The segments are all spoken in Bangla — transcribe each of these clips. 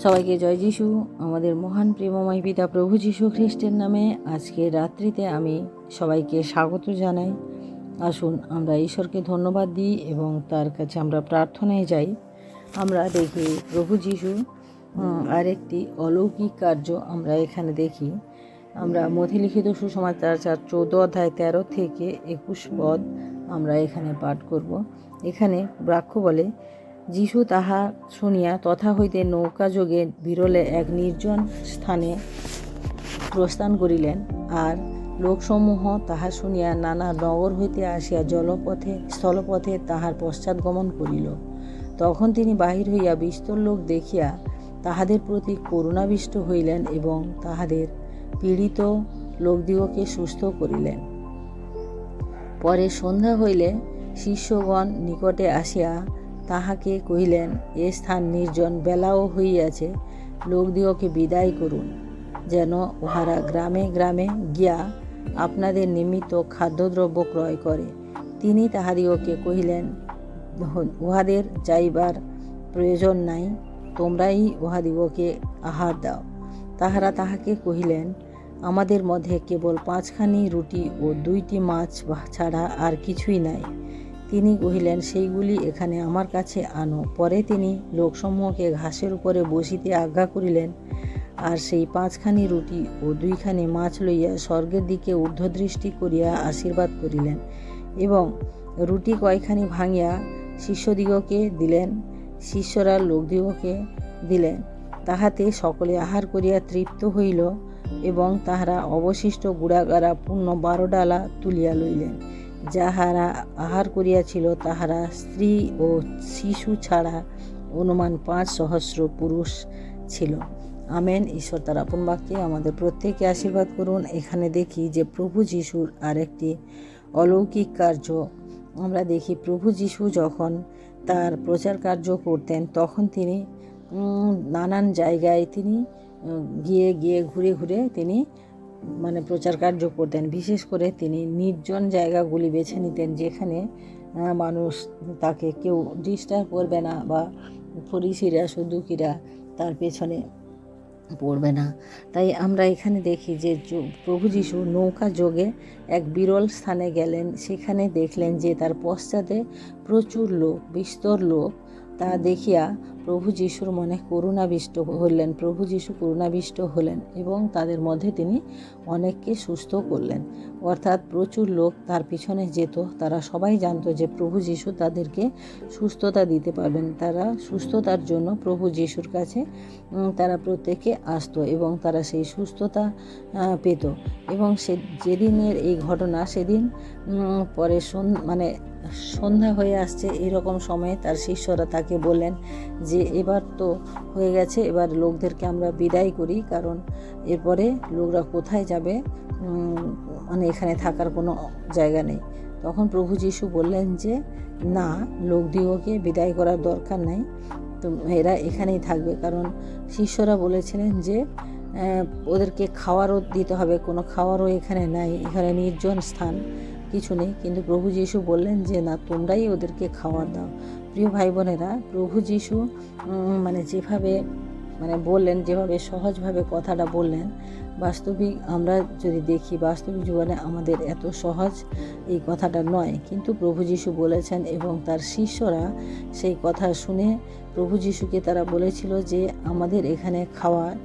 সবাইকে জয় যিশু। আমাদের মহান প্রেমময় পিতা প্রভু যিশু খ্রিস্টের নামে আজকে রাত্রিতে আমি সবাইকে স্বাগত জানাই। আসুন আমরা ঈশ্বরকে ধন্যবাদ দিই এবং তার কাছে আমরা প্রার্থনায় যাই। আমরা দেখি প্রভু যিশু আরেকটি অলৌকিক কার্য আমরা এখানে দেখি। আমরা মথিলিখিত সুসমাচার 14 অধ্যায় 13 থেকে 21 পদ আমরা এখানে পাঠ করব। এখানে বাক্য বলে, যিশু তাহা শুনিয়া তথা হইতে নৌকা যোগে বিরলে এক নির্জন স্থানে প্রস্থান করিলেন। আর লোকসমূহ তাহা শুনিয়া নানা নগর হইতে আসিয়া স্থলপথে তাহার পশ্চাৎগমন করিল। তখন তিনি বাহির হইয়া বিস্তর লোক দেখিয়া তাহাদের প্রতি করুণাবিষ্ট হইলেন এবং তাহাদের পীড়িত লোকদিগকে সুস্থ করিলেন। পরে সন্ধ্যা হইলে শিষ্যগণ নিকটে আসিয়া তাহাকে কহিলেন, এ স্থান নির্জন, বেলাও হইয়াছে, লোকদিগকে বিদায় করুন, যেন উহারা গ্রামে গ্রামে গিয়া আপনাদের নিমিত্ত খাদ্যদ্রব্য ক্রয় করে। তিনি তাহাদিগকে কহিলেন, উহাদের যাইবার প্রয়োজন নাই, তোমরাই উহাদিগকে আহার দাও। তাহারা তাহাকে কহিলেন, আমাদের মধ্যে কেবল 5খানি রুটি ও 2টি মাছ ছাড়া আর কিছুই নাই। তিনি কহিলেন, সেইগুলি এখানে আমার কাছে আনো। পরে তিনি লোকসমূহকে ঘাসের উপরে বসিতে আজ্ঞা করিলেন, আর সেই 5খানি রুটি ও 2খানি মাছ লইয়া স্বর্গের দিকে ঊর্ধ্বদৃষ্টি করিয়া আশীর্বাদ করিলেন এবং রুটি কয়খানি ভাঙিয়া শিষ্যদিগকে দিলেন, শিষ্যরা লোকদিগকে দিলেন। তাহাতে সকলে আহার করিয়া তৃপ্ত হইল এবং তাহারা অবশিষ্ট গুড়াগাড়া পূর্ণ 12 ডালা তুলিয়া লইলেন। যাহারা আহার করিয়াছিল তাহারা স্ত্রী ও শিশু ছাড়া অনুমান 5,000 পুরুষ ছিল। আমেন। ঈশ্বর তার আপন বাক্যে আমাদের প্রত্যেককে আশীর্বাদ করুন। এখানে দেখি যে প্রভু যিশুর আরেকটি অলৌকিক কার্য আমরা দেখি। প্রভু যিশু যখন তার প্রচার কার্য করতেন তখন তিনি নানান জায়গায় তিনি গিয়ে ঘুরে তিনি প্রচার কার্য করতেন। বিশেষ করে তিনি নির্জন জায়গাগুলি বেছে নিতেন, যেখানে মানুষ তাকে কেউ ডিস্টার্ব করবে না বা ফরিসিরা সদুকিরা তার পেছনে পড়বে না। তাই আমরা এখানে দেখি যে প্রভু যিশু নৌকা যোগে এক বিরল স্থানে গেলেন। সেখানে দেখলেন যে তার পশ্চাতে প্রচুর লোক, বিস্তর লোক। তা দেখিয়া প্রভু যিশুর মনে করুণাবিষ্ট হলেন এবং তাদের মধ্যে তিনি অনেককে সুস্থ করলেন। অর্থাৎ প্রচুর লোক তার পিছনে যেত। তারা সবাই জানতো যে প্রভু যিশু তাদেরকে সুস্থতা দিতে পারবেন। তারা সুস্থতার জন্য প্রভু যিশুর কাছে তারা প্রত্যেকে আসতো এবং তারা সেই সুস্থতা পেত। এবং যেদিনের এই ঘটনা, সেদিন পরে সন্ধ্যা হয়ে আসছে, এরকম সময়ে তার শিষ্যরা তাকে বললেন যে এবার তো হয়ে গেছে, এবার লোকদেরকে আমরা বিদায় করি, কারণ এরপরে লোকরা কোথায় যাবে, এখানে থাকার কোনো জায়গা নেই। তখন প্রভু যিশু বললেন যে না, লোকদিগকে বিদায় করার দরকার নাই, তো এরা এখানেই থাকবে। কারণ শিষ্যরা বলেছিলেন যে ওদেরকে খাওয়ারও দিতে হবে, কোনো খাওয়ারও এখানে নাই, এখানে নির্জন স্থান, কিছু নেই। কিন্তু প্রভু যিশু বললেন যে না, তোমরাই ওদেরকে খাওয়ার দাও। প্রিয় ভাই বোনেরা, প্রভু যিশু যেভাবে বললেন, যেভাবে সহজভাবে কথাটা বললেন, বাস্তবিক আমরা যদি দেখি বাস্তবিক জীবনে আমাদের এত সহজ এই কথাটা নয়। কিন্তু প্রভু যিশু বলেছেন এবং তার শিষ্যরা সেই কথা শুনে প্রভু যিশুকে তারা বলেছিল যে আমাদের এখানে খাওয়ার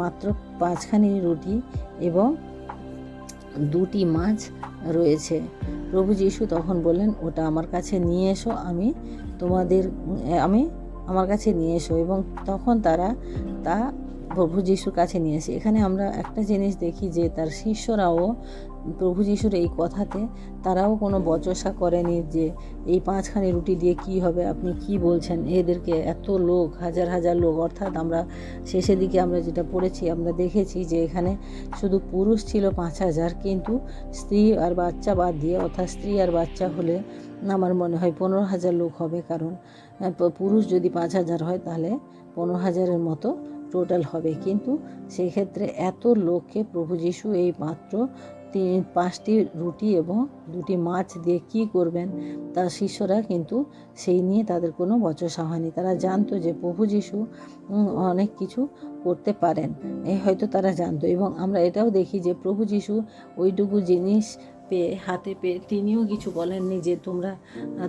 মাত্র 5খানি রুটি এবং 2টি মাছ রয়েছে। প্রভু যিশু তখন বললেন, ওটা আমার কাছে নিয়ে এসো, আমার কাছে নিয়ে এসো। এবং তখন তারা তা প্রভু যিশুর কাছে নিয়ে এসে, এখানে আমরা একটা জিনিস দেখি যে তার শিষ্যরাও প্রভু যিশুর এই কথাতে তারাও কোনো বচসা করেনি যে এই 5খানি রুটি দিয়ে কি হবে, আপনি কি বলছেন, এদেরকে এত লোক, হাজার হাজার লোক। অর্থাৎ আমরা শেষের দিকে আমরা যেটা পড়েছি, আমরা দেখেছি যে এখানে শুধু পুরুষ ছিল 5,000, কিন্তু স্ত্রী আর বাচ্চা বাদ দিয়ে, অর্থাৎ স্ত্রী আর বাচ্চা হলে আমার মনে হয় 15,000 লোক হবে। কারণ পুরুষ যদি 5,000 হয় তাহলে 15,000-এর মতো টোটাল হবে। কিন্তু সেই ক্ষেত্রে এত লোককে প্রভু যিশু এই মাত্র 5টি রুটি এবং 2টি মাছ দিয়ে কি করবেন, তার শিষ্যরা কিন্তু সেই নিয়ে তাদের কোনো বচসা হয়নি। তারা জানতো যে প্রভু যীশু অনেক কিছু করতে পারেন, হয়তো তারা জানতো। এবং আমরা এটাও দেখি যে প্রভু যীশু ওইটুকু জিনিস হাতে পেয়ে তিনিও কিছু বলেননি যে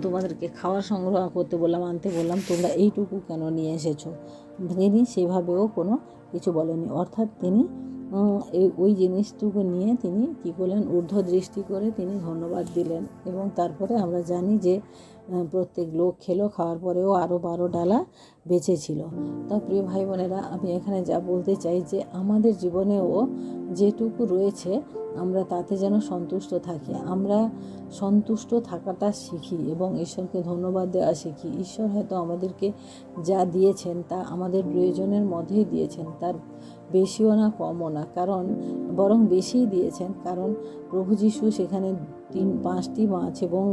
তোমাদেরকে খাওয়ার সংগ্রহ করতে বললাম, আনতে বললাম, তোমরা এইটুকু কেন নিয়ে এসেছো। তিনি সেভাবেও কোনো কিছু বলেননি। অর্থাৎ তিনি ওই জিনিসটুকু নিয়ে তিনি কী করলেন, ঊর্ধ্ব দৃষ্টি করে তিনি ধন্যবাদ দিলেন। এবং তারপরে আমরা জানি যে প্রত্যেক লোক খেলো, খাওয়ার পরেও আরও 12 ডালা বেঁচে ছিল। তা প্রিয় ভাই বোনেরা, আমি এখানে যা বলতে চাই যে আমাদের জীবনেও যেটুকু রয়েছে আমরা তাতে যেন সন্তুষ্ট থাকি, আমরা সন্তুষ্ট থাকাটা শিখি এবং ঈশ্বরকে ধন্যবাদ দেওয়া শিখি। ঈশ্বর হয়তো আমাদেরকে যা দিয়েছেন তা আমাদের প্রয়োজনের মধ্যেই দিয়েছেন, তার বেশিও না কমও না, কারণ বরং বেশিই দিয়েছেন। কারণ প্রভু যীশু সেখানে 5টি মাছ এবং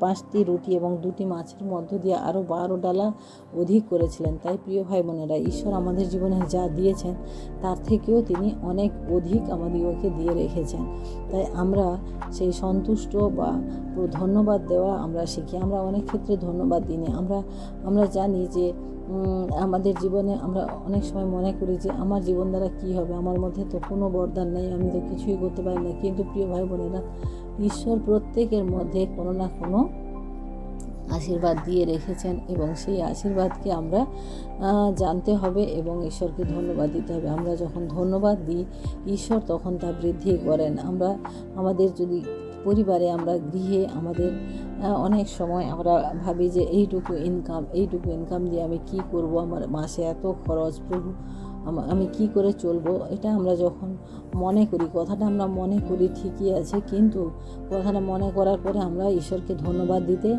5টি রুটি এবং 2টি মাছের মধ্য দিয়ে আরও 12 ডালা অধিক করেছিলেন। তাই প্রিয় ভাই বোনেরা, ঈশ্বর আমাদের জীবনে যা দিয়েছেন তার থেকেও তিনি অনেক অধিক আমাদেরকে দিয়ে রেখেছেন। তাই আমরা সেই সন্তুষ্ট বা ধন্যবাদ দেওয়া আমরা শিখি। আমরা অনেক ক্ষেত্রে ধন্যবাদ দিই না। আমরা জানি যে আমাদের জীবনে আমরা অনেক সময় মনে করি যে আমার জীবন দ্বারা কী হবে, আমার মধ্যে তো কোনো বরদান নেই, আমি তো কিছুই করতে পারি না। কিন্তু প্রিয় ভাই বোনেরা, ঈশ্বর প্রত্যেকের মধ্যে কোনো না কোনো আশীর্বাদ দিয়ে রেখেছেন এবং সেই আশীর্বাদকে আমরা জানতে হবে এবং ঈশ্বরকে ধন্যবাদ দিতে হবে। আমরা যখন ধন্যবাদ দিই, ঈশ্বর তখন তা বৃদ্ধি করেন। আমরা আমাদের যদি পরিবারে, আমরা গৃহে, আমাদের অনেক সময় আমরা ভাবি যে এইটুকু ইনকাম দিয়ে আমি কি করব, আমার মাসে এত খরচ, প্রভু আমি কি করে চলবো। এটা আমরা যখন মনে করি, কথাটা আমরা মনে করি ঠিকই আছে, কিন্তু কথাটা মনে করার পরে আমরা ঈশ্বরকে ধন্যবাদ দিতে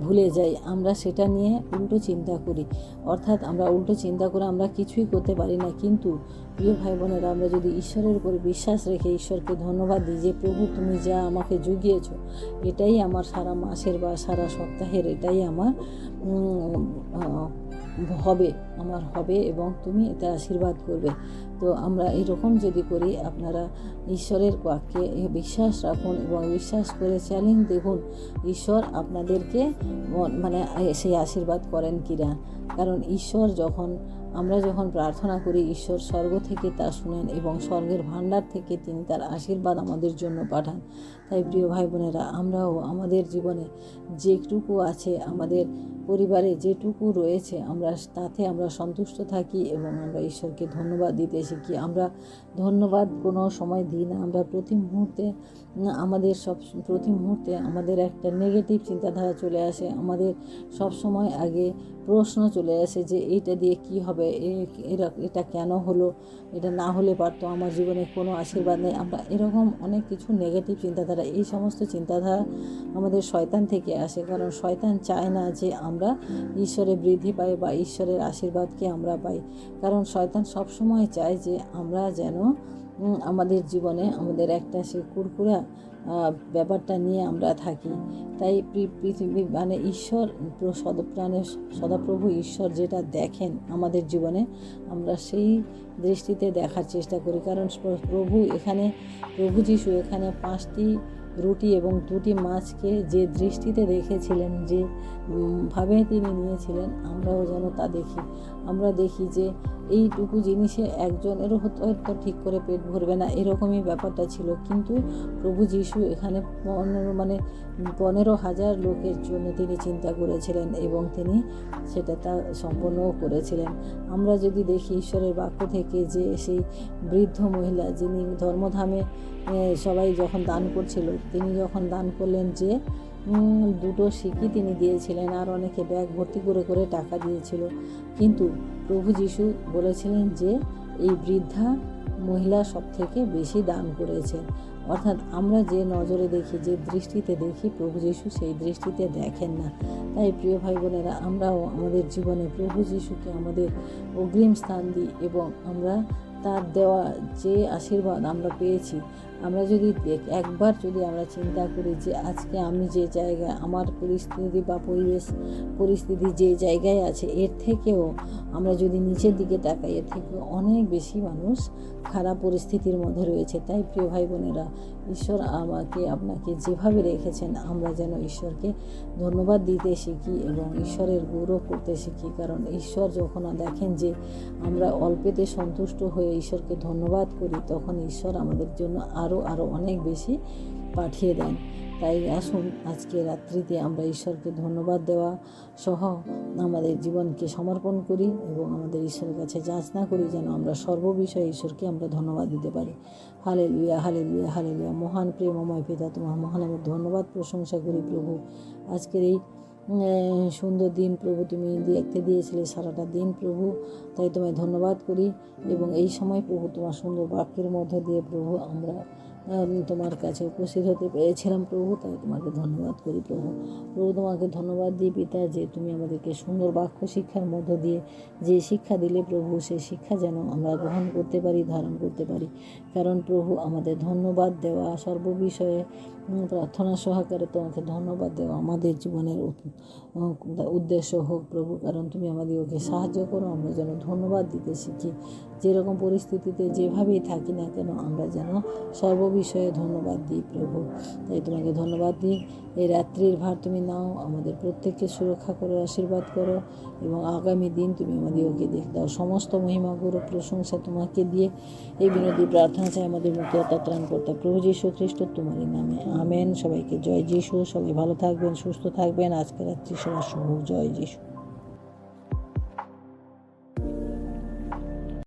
ভুলে যাই। আমরা সেটা নিয়ে উল্টো চিন্তা করি, অর্থাৎ আমরা উল্টো চিন্তা করে আমরা কিছুই করতে পারি না। কিন্তু প্রিয় ভাই বোনেরা, আমরা যদি ঈশ্বরের উপরে বিশ্বাস রেখে ঈশ্বরকে ধন্যবাদ দিই যে প্রভু তুমি যা আমাকে জুগিয়েছ, এটাই আমার সারা মাসের বা সারা সপ্তাহের, এটাই আমার হবে এবং তুমি এতে আশীর্বাদ করবে। তো আমরা এরকম যদি করি, আপনারা ঈশ্বরের বাক্যে বিশ্বাস রাখুন এবং বিশ্বাস করে চ্যালেঞ্জ দেখুন ঈশ্বর আপনাদেরকে সেই আশীর্বাদ করেন কিনা। কারণ ঈশ্বর আমরা যখন প্রার্থনা করি, ঈশ্বর স্বর্গ থেকে তা শুনেন এবং স্বর্গের ভাণ্ডার থেকে তিনি তার আশীর্বাদ আমাদের জন্য পাঠান। তাই প্রিয় ভাই বোনেরা, আমরাও আমাদের জীবনে যেটুকু আছে, আমাদের পরিবারে যেটুকু রয়েছে, তাতে আমরা সন্তুষ্ট থাকি এবং আমরা ঈশ্বরকে ধন্যবাদ দিতে শিখি। আমরা ধন্যবাদ কোনো সময় দিই না। আমরা প্রতি মুহূর্তে আমাদের একটা নেগেটিভ চিন্তাধারা চলে আসে। আমাদের সব সময় আগে প্রশ্ন চলে আসে যে এইটা দিয়ে কি হবে, এটা কেন হলো, এটা না হলে পারতো, আমার জীবনে কোনো আশীর্বাদ নেই। আমরা এরকম অনেক কিছু নেগেটিভ চিন্তাধারা, এই সমস্ত চিন্তাধারা আমাদের শয়তান থেকে আসে। কারণ শয়তান চায় না যে আমরা ঈশ্বরের বৃদ্ধি পাই বা ঈশ্বরের আশীর্বাদকে আমরা পাই। কারণ শয়তান সবসময় চায় যে আমরা যেন আমাদের জীবনে আমাদের একটা সে কুরকুরা ব্যাপারটা নিয়ে আমরা থাকি। তাই পৃথিবী ঈশ্বর সদাপ্রভু ঈশ্বর যেটা দেখেন আমাদের জীবনে, আমরা সেই দৃষ্টিতে দেখার চেষ্টা করি। কারণ প্রভু যীশু এখানে 5টি রুটি এবং 2টি মাছকে যে দৃষ্টিতে দেখেছিলেন, যে ভাবে তিনি নিয়েছিলেন, আমরাও যেন তা দেখি। আমরা দেখি যে এইটুকু জিনিসে একজনেরও হয়তো ঠিক করে পেট ভরবে না, এরকমই ব্যাপারটা ছিল। কিন্তু প্রভু যীশু এখানে 15,000 লোকের জন্য তিনি চিন্তা করেছিলেন এবং তিনি সেটা তা সম্পন্নও করেছিলেন। আমরা যদি দেখি ঈশ্বরের বাক্য থেকে যে সেই বৃদ্ধ মহিলা যিনি ধর্মধামে সবাই যখন দান করছিল, তিনি যখন দান করলেন যে 2টো সিকি তিনি দিয়েছিলেন, আর অনেকে ব্যাগ ভর্তি করে করে টাকা দিয়েছিল। কিন্তু প্রভু যীশু বলেছিলেন যে এই বৃদ্ধা মহিলা সব থেকে বেশি দান করেছেন। অর্থাৎ আমরা যে নজরে দেখি, যে দৃষ্টিতে দেখি, প্রভু যীশু সেই দৃষ্টিতে দেখেন না। তাই প্রিয় ভাই বোনেরা, আমরাও আমাদের জীবনে প্রভু যীশুকে আমাদের অগ্রিম স্থান দিই এবং আমরা তার দেওয়া যে আশীর্বাদ আমরা পেয়েছি, আমরা যদি একবার যদি আমরা চিন্তা করি যে আজকে আমি যে জায়গায় আমার পরিস্থিতি বা পরিস্থিতি যে জায়গায় আছে, এর থেকেও আমরা যদি নিচের দিকে তাকাই, এর থেকেও অনেক বেশি মানুষ খারাপ পরিস্থিতির মধ্যে রয়েছে। তাই প্রিয় ভাই বোনেরা, ঈশ্বর আমাকে আপনাকে যেভাবে রেখেছেন, আমরা যেন ঈশ্বরকে ধন্যবাদ দিতে শিখি এবং ঈশ্বরের গৌরব করতে শিখি। কারণ ঈশ্বর যখন দেখেন যে আমরা অল্পেতে সন্তুষ্ট হয়ে ঈশ্বরকে ধন্যবাদ করি, তখন ঈশ্বর আমাদের জন্য আরও অনেক বেশি পাঠিয়ে দেন। তাই আসুন আজকে রাত্রিতে আমরা ঈশ্বরকে ধন্যবাদ দেওয়া সহ আমাদের জীবনকে সমর্পণ করি এবং আমাদের ঈশ্বরের কাছে যাচনা করি যেন আমরা সর্ববিষয়ে ঈশ্বরকে আমরা ধন্যবাদ দিতে পারি। Hallelujah, hallelujah, hallelujah. মহান প্রেমময় পিতা, তোমার মহান আমি ধন্যবাদ প্রশংসা করি প্রভু। আজকের এই সুন্দর দিন প্রভু তুমি দেখতে দিয়েছিলে সারাটা দিন প্রভু, তাই তোমায় ধন্যবাদ করি। এবং এই সময় প্রভু তোমার সুন্দর বাক্যের মধ্য দিয়ে প্রভু আমরা তোমার কাছে উপস্থিত হতে পেরেছিলাম প্রভু, তাই তোমাকে ধন্যবাদ করি প্রভু। তোমাকে ধন্যবাদ দিই পিতা যে তুমি আমাদেরকে সুন্দর বাক্য শিক্ষার মধ্য দিয়ে যে শিক্ষা দিলে প্রভু, সেই শিক্ষা যেন আমরা গ্রহণ করতে পারি, ধারণ করতে পারি। কারণ প্রভু আমাদের ধন্যবাদ দেওয়া সর্ববিষয়ে প্রার্থনা সহকারে তোমাকে ধন্যবাদ দেওয়া আমাদের জীবনের উদ্দেশ্য হোক প্রভু। কারণ তুমি আমাদেরকে সাহায্য করো, আমরা যেন ধন্যবাদ দিতে শিখি। যেরকম পরিস্থিতিতে যেভাবেই থাকি না কেন, আমরা যেন সর্ববিষয়ে ধন্যবাদ দিই প্রভু। তাই তোমাকে ধন্যবাদ দিই। এই রাত্রির ভার তুমি নাও, আমাদের প্রত্যেককে সুরক্ষা করো, আশীর্বাদ করো এবং আগামী দিন তুমি আমাদেরকে দেখ দাও। সমস্ত মহিমা গৌরব প্রশংসা তোমাকে দিয়ে এই বিনতি প্রার্থনা চাই আমাদের মুক্তিদাতা ত্রাণকর্তা প্রভু যীশু খ্রিস্ট তোমারই নামে, আমেন। সবাইকে জয় যীশু। সবাই ভালো থাকবেন, সুস্থ থাকবেন। আজকে রাত্রি সবার শুভ। জয় যীশু।